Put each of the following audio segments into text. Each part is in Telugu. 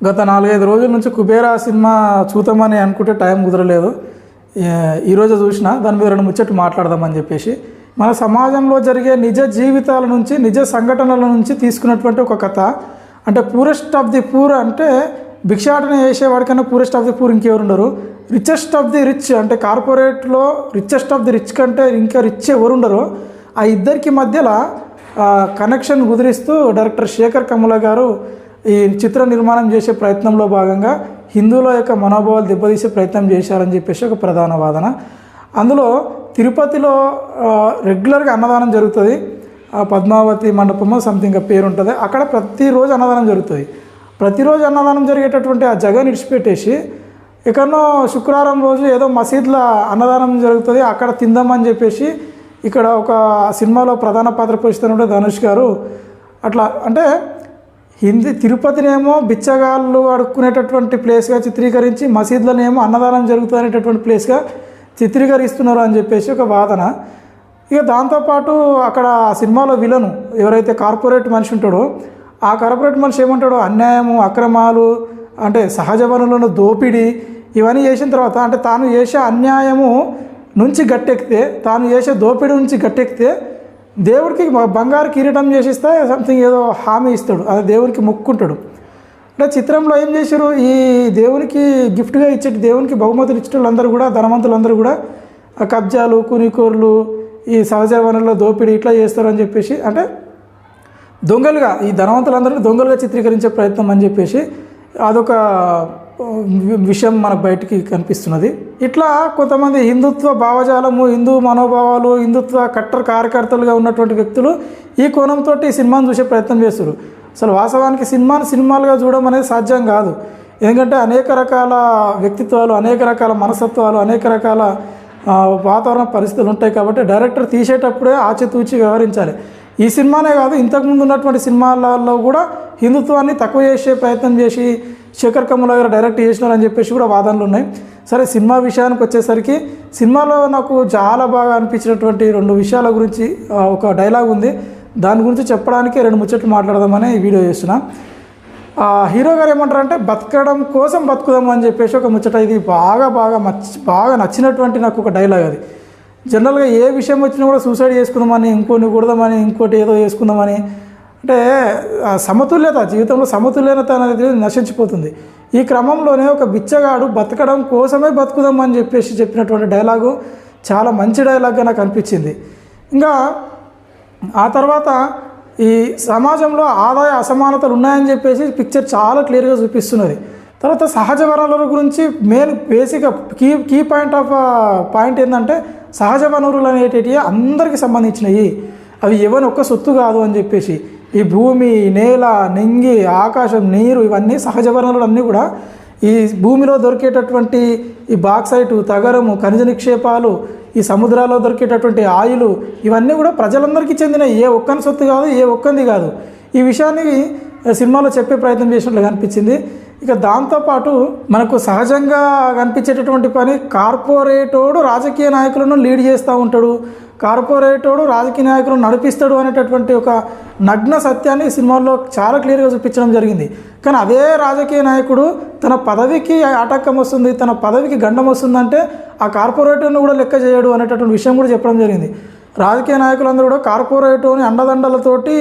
గత 4-5 రోజుల నుంచి కుబేరా సినిమా చూద్దామని అనుకుంటే టైం కుదరలేదు. ఈరోజు చూసిన దాని మీద 2 ముచ్చట్లు మాట్లాడదామని చెప్పేసి, మన సమాజంలో జరిగే నిజ జీవితాల నుంచి, నిజ సంఘటనల నుంచి తీసుకున్నటువంటి ఒక కథ. అంటే పూరెస్ట్ ఆఫ్ ది పూర్ అంటే భిక్షాటన చేసేవాడికన్నా పూరెస్ట్ ఆఫ్ ది పూర్ ఇంకెవరు ఉండరు. రిచెస్ట్ ఆఫ్ ది రిచ్ అంటే కార్పొరేట్లో రిచెస్ట్ ఆఫ్ ది రిచ్ కంటే ఇంకా రిచ్ ఎవరు ఉండరు. ఆ ఇద్దరికి మధ్యలో కనెక్షన్ కుదిరిస్తూ డైరెక్టర్ శేఖర్ కమ్ముల గారు ఈ చిత్ర నిర్మాణం చేసే ప్రయత్నంలో భాగంగా హిందువుల యొక్క మనోభావాలు దెబ్బతీసే ప్రయత్నం చేశారని చెప్పేసి ఒక ప్రధాన వాదన. అందులో తిరుపతిలో రెగ్యులర్గా అన్నదానం జరుగుతుంది. పద్మావతి మండపమో సంథింగ్ పేరు ఉంటుంది. అక్కడ ప్రతిరోజు అన్నదానం జరుగుతుంది. ప్రతిరోజు అన్నదానం జరిగేటటువంటి ఆ జగన్ ఇడిచిపెట్టేసి ఎక్కడనో శుక్రవారం రోజు ఏదో మసీద్లో అన్నదానం జరుగుతుంది, అక్కడ తిందామని చెప్పేసి ఇక్కడ ఒక సినిమాలో ప్రధాన పాత్ర పోషిస్తున్న ధనుష్ గారు అట్లా అంటే తిరుపతినేమో బిచ్చగాళ్ళు అడుక్కునేటటువంటి ప్లేస్గా చిత్రీకరించి మసీద్లోనేమో అన్నదానం జరుగుతుంది అనేటటువంటి ప్లేస్గా చిత్రీకరిస్తున్నారు అని చెప్పేసి ఒక వాదన. ఇక దాంతోపాటు అక్కడ ఆ సినిమాలో విలను ఎవరైతే కార్పొరేట్ మనిషి ఉంటాడో ఆ కార్పొరేట్ మనిషి ఏమంటాడో అన్యాయము, అక్రమాలు, అంటే సహజ వనరులను దోపిడీ ఇవన్నీ చేసిన తర్వాత అంటే తాను చేసే అన్యాయము నుంచి గట్టెక్కితే, తాను చేసే దోపిడీ నుంచి గట్టెక్కితే దేవుడికి బంగారు కిరీటం చేసిస్తే సంథింగ్ ఏదో హామీ ఇస్తాడు, అది దేవునికి మొక్కుంటాడు. అంటే చిత్రంలో ఏం చేశారు, ఈ దేవునికి గిఫ్ట్గా ఇచ్చే, దేవునికి బహుమతులు ఇచ్చే వాళ్ళందరూ కూడా, ధనవంతులందరూ కూడా కబ్జాలు, కూనికోర్లు, ఈ సహజ వనరుల దోపిడీ ఇట్లా చేస్తారని చెప్పేసి, అంటే దొంగలుగా ఈ ధనవంతులందరినీ దొంగలుగా చిత్రీకరించే ప్రయత్నం అని చెప్పేసి అదొక విషయం మనకు బయటికి కనిపిస్తున్నది. ఇట్లా కొంతమంది హిందుత్వ భావజాలము, హిందూ మనోభావాలు, హిందుత్వ కట్టర్ కార్యకర్తలుగా ఉన్నటువంటి వ్యక్తులు ఈ కోణంతో ఈ సినిమాను చూసే ప్రయత్నం చేస్తారు. అసలు వాస్తవానికి సినిమాలుగా చూడడం అనేది సాధ్యం కాదు. ఎందుకంటే అనేక రకాల వ్యక్తిత్వాలు, అనేక రకాల మనస్తత్వాలు, అనేక రకాల వాతావరణ పరిస్థితులు ఉంటాయి. కాబట్టి డైరెక్టర్ తీసేటప్పుడే ఆచితూచి వ్యవహరించాలి. ఈ సినిమానే కాదు, ఇంతకుముందు ఉన్నటువంటి సినిమాలలో కూడా హిందుత్వాన్ని తక్కువ చేసే ప్రయత్నం చేసి శేఖర్ కమ్ముల గారు డైరెక్ట్ చేసినారని చెప్పేసి కూడా వాదనలు ఉన్నాయి. సరే, సినిమా విషయానికి వచ్చేసరికి సినిమాలో నాకు చాలా బాగా అనిపించినటువంటి 2 విషయాల గురించి ఒక డైలాగ్ ఉంది, దాని గురించి చెప్పడానికి 2 ముచ్చట్లు మాట్లాడదామని ఈ వీడియో చేస్తున్నా. హీరో గారు ఏమంటారంటే బతకడం కోసం బతుకుదాం అని చెప్పేసి ఒక ముచ్చట. ఇది బాగా నచ్చినటువంటి నాకు ఒక డైలాగ్. అది జనరల్గా ఏ విషయం వచ్చినా కూడా సూసైడ్ చేసుకుందామని, ఇంకోటి కూడదామని, ఇంకోటి ఏదో చేసుకుందామని, అంటే సమతుల్యత, జీవితంలో సమతుల్యత అనేది నశించిపోతుంది. ఈ క్రమంలోనే ఒక బిచ్చగాడు బతకడం కోసమే బతుకుదాం అని చెప్పేసి చెప్పినటువంటి డైలాగు చాలా మంచి డైలాగ్గా నాకు అనిపించింది. ఇంకా ఆ తర్వాత ఈ సమాజంలో ఆదాయ అసమానతలు ఉన్నాయని చెప్పేసి పిక్చర్ చాలా క్లియర్గా చూపిస్తున్నది. తర్వాత సహజ వనరుల గురించి మెయిన్ బేసిక్గా కీ పాయింట్ ఏంటంటే సహజ వనరులు అనేటివి అందరికీ సంబంధించినవి, అవి ఎవరి ఒక్క సొత్తు కాదు అని చెప్పేసి. ఈ భూమి, నేల, నింగి, ఆకాశం, నీరు, ఇవన్నీ సహజ వనరులు అన్నీ కూడా ఈ భూమిలో దొరికేటటువంటి ఈ బాక్సైటు, తగరము, ఖనిజ నిక్షేపాలు, ఈ సముద్రాల్లో దొరికేటటువంటి ఆయిలు, ఇవన్నీ కూడా ప్రజలందరికీ చెందిన, ఏ ఒక్కని సొత్తు కాదు, ఏ ఒక్కంది కాదు. ఈ విషయాన్ని సినిమాలో చెప్పే ప్రయత్నం చేసినట్లు కనిపించింది. ఇక దాంతోపాటు మనకు సహజంగా కనిపించేటటువంటి పని, కార్పొరేటోడు రాజకీయ నాయకులను లీడ్ చేస్తూ ఉంటాడు, కార్పొరేటోడు రాజకీయ నాయకులను నడిపిస్తాడు అనేటటువంటి ఒక నగ్న సత్యాన్ని సినిమాల్లో చాలా క్లియర్గా చూపించడం జరిగింది. కానీ అదే రాజకీయ నాయకుడు తన పదవికి ఆటంకం వస్తుంది, తన పదవికి గండం వస్తుందంటే ఆ కార్పొరేటర్ను కూడా లెక్క చేయడు అనేటటువంటి విషయం కూడా చెప్పడం జరిగింది. రాజకీయ నాయకులందరూ కూడా కార్పొరేటోని అండదండలతోటి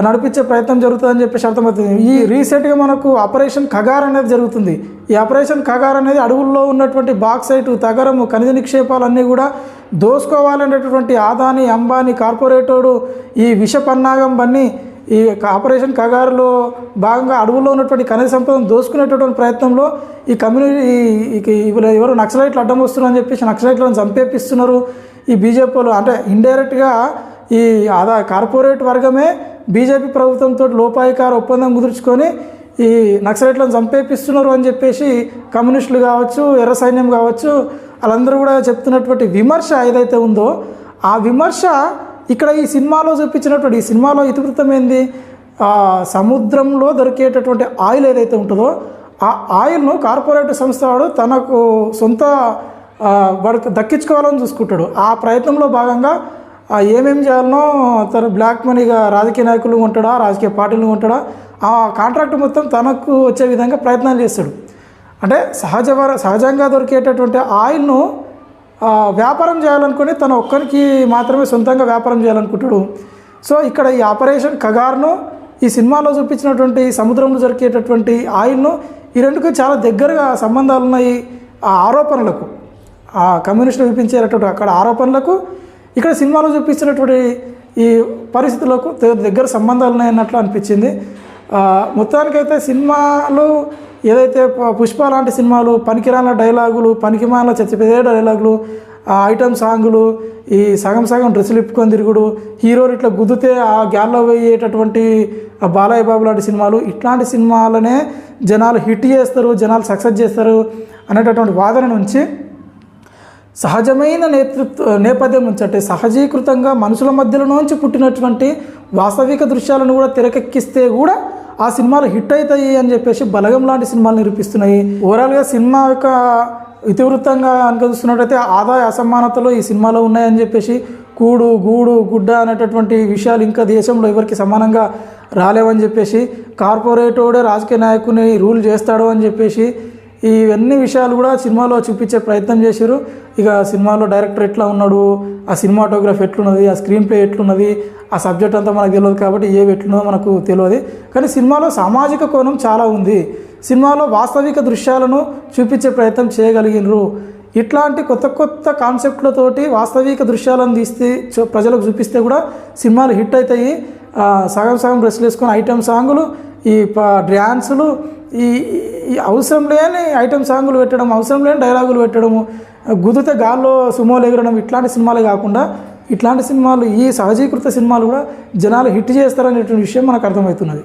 నడిపించే ప్రయత్నం జరుగుతుందని చెప్పేసి అర్థమవుతుంది. ఈ రీసెంట్గా మనకు ఆపరేషన్ ఖగార్ అనేది జరుగుతుంది. ఈ ఆపరేషన్ ఖగార్ అనేది అడవుల్లో ఉన్నటువంటి బాక్సైటు, తగరము, ఖనిజ నిక్షేపాలన్నీ కూడా దోసుకోవాలనేటటువంటి ఆదాని, అంబానీ, కార్పొరేటోడు ఈ విష పన్నాగం బన్ని ఈ ఆపరేషన్ ఖగారులో భాగంగా అడవుల్లో ఉన్నటువంటి ఖనిజ సంపదను దోసుకునేటటువంటి ప్రయత్నంలో ఈ కమ్యూనిటీ ఎవరు నక్సలైట్లు అడ్డం వస్తున్నారు అని చెప్పేసి నక్సలైట్లను చంపేపిస్తున్నారు ఈ బీజేపీ వాళ్ళు. అంటే ఇండైరెక్ట్గా ఈ కార్పొరేట్ వర్గమే బీజేపీ ప్రభుత్వంతో లోపాయికార ఒప్పందం కుదుర్చుకొని ఈ నక్సలైట్లను చంపేపిస్తున్నారు అని చెప్పేసి కమ్యూనిస్టులు కావచ్చు, ఎర్ర సైన్యం కావచ్చు, వాళ్ళందరూ కూడా చెప్తున్నటువంటి విమర్శ ఏదైతే ఉందో ఆ విమర్శ ఇక్కడ ఈ సినిమాలో చూపించినటువంటి, ఈ సినిమాలో ఇతివృత్తం ఏంది, సముద్రంలో దొరికేటటువంటి ఆయిల్ ఏదైతే ఉంటుందో ఆ ఆయిల్ను కార్పొరేట్ సంస్థ వాడు తనకు సొంత వాడికి దక్కించుకోవాలని చూసుకుంటాడు. ఆ ప్రయత్నంలో భాగంగా ఏమేమి చేయాలనో తను బ్లాక్ మనీగా రాజకీయ నాయకులు ఉంటాడా, రాజకీయ పార్టీలు ఉంటాడా, ఆ కాంట్రాక్ట్ మొత్తం తనకు వచ్చే విధంగా ప్రయత్నాలు చేస్తాడు. అంటే సహజంగా దొరికేటటువంటి ఆయిల్ను వ్యాపారం చేయాలనుకుని తన ఒక్కరికి మాత్రమే సొంతంగా వ్యాపారం చేయాలనుకుంటాడు. సో ఇక్కడ ఈ ఆపరేషన్ కగార్ను ఈ సినిమాలో చూపించినటువంటి సముద్రంలో దొరికేటటువంటి ఆయిల్ను ఈ రెండుకు చాలా దగ్గరగా సంబంధాలు ఉన్నాయి. ఆ ఆరోపణలకు, ఆ కమ్యూనిస్టులు చూపించేటటువంటి అక్కడ ఆరోపణలకు ఇక్కడ సినిమాలో చూపించినటువంటి ఈ పరిస్థితులకు దగ్గర సంబంధాలు ఉన్నాయన్నట్లు అనిపించింది. మొత్తానికైతే సినిమాలు ఏదైతే పుష్ప లాంటి సినిమాలు పనికిరాల డైలాగులు, పనికిమాల చచ్చిపోయే డైలాగులు, ఐటమ్ సాంగులు, ఈ సగం సగం డ్రెస్సులు ఇప్పుకొని తిరుగుడు, హీరోలు ఇట్లా గుద్దితే ఆ గ్యాల్లో పోయేటటువంటి బాలయ్య బాబు లాంటి సినిమాలు, ఇట్లాంటి సినిమాలనే జనాలు హిట్ చేస్తారు, జనాలు సక్సెస్ చేస్తారు అనేటటువంటి వాదన నుంచి సహజమైన నేపథ్యం నుంచి, అంటే సహజీకృతంగా మనుషుల మధ్యలోంచి పుట్టినటువంటి వాస్తవిక దృశ్యాలను కూడా తెరకెక్కిస్తే కూడా ఆ సినిమాలు హిట్ అవుతాయి అని చెప్పేసి బలగం లాంటి సినిమాలు నిరూపిస్తున్నాయి. ఓవరాల్గా సినిమా యొక్క ఇతివృత్తంగా అనుకరిస్తున్నట్టయితే ఆదాయ అసమానతలు ఈ సినిమాలో ఉన్నాయని చెప్పేసి, కూడు గూడు గుడ్డ అనేటటువంటి విషయాలు ఇంకా దేశంలో ఎవరికి సమానంగా రాలేవని చెప్పేసి, కార్పొరేటోడే రాజకీయ నాయకుని రూల్ చేస్తాడు అని చెప్పేసి ఇవన్నీ విషయాలు కూడా సినిమాలో చూపించే ప్రయత్నం చేశారు. ఇక సినిమాలో డైరెక్టర్ ఎట్లా ఉన్నాడు, ఆ సినిమాటోగ్రఫీ ఎట్లున్నది, ఆ స్క్రీన్ ప్లే ఎట్లున్నది, ఆ సబ్జెక్ట్ అంతా మనకు తెలియదు కాబట్టి ఏవి ఎట్లున్నదో మనకు తెలియదు. కానీ సినిమాలో సామాజిక కోణం చాలా ఉంది. సినిమాలో వాస్తవిక దృశ్యాలను చూపించే ప్రయత్నం చేయగలిగినరు. ఇట్లాంటి కొత్త కొత్త కాన్సెప్ట్లతోటి వాస్తవిక దృశ్యాలను తీస్తే ప్రజలకు చూపిస్తే కూడా సినిమాలు హిట్ అవుతాయి. సగం సగం డ్రెస్సులు వేసుకొని ఐటమ్ సాంగులు, ఈ డ్యాన్సులు, ఈ అవసరం లేని ఐటమ్ సాంగులు పెట్టడం, అవసరం లేని డైలాగులు పెట్టడము, గుదితే గాల్లో సుమోలు ఎగరడం, ఇట్లాంటి సినిమాలే కాకుండా ఇట్లాంటి సినిమాలు, ఈ సహజీకృత సినిమాలు కూడా జనాలు హిట్ చేస్తారనేటువంటి విషయం మనకు అర్థమవుతున్నది.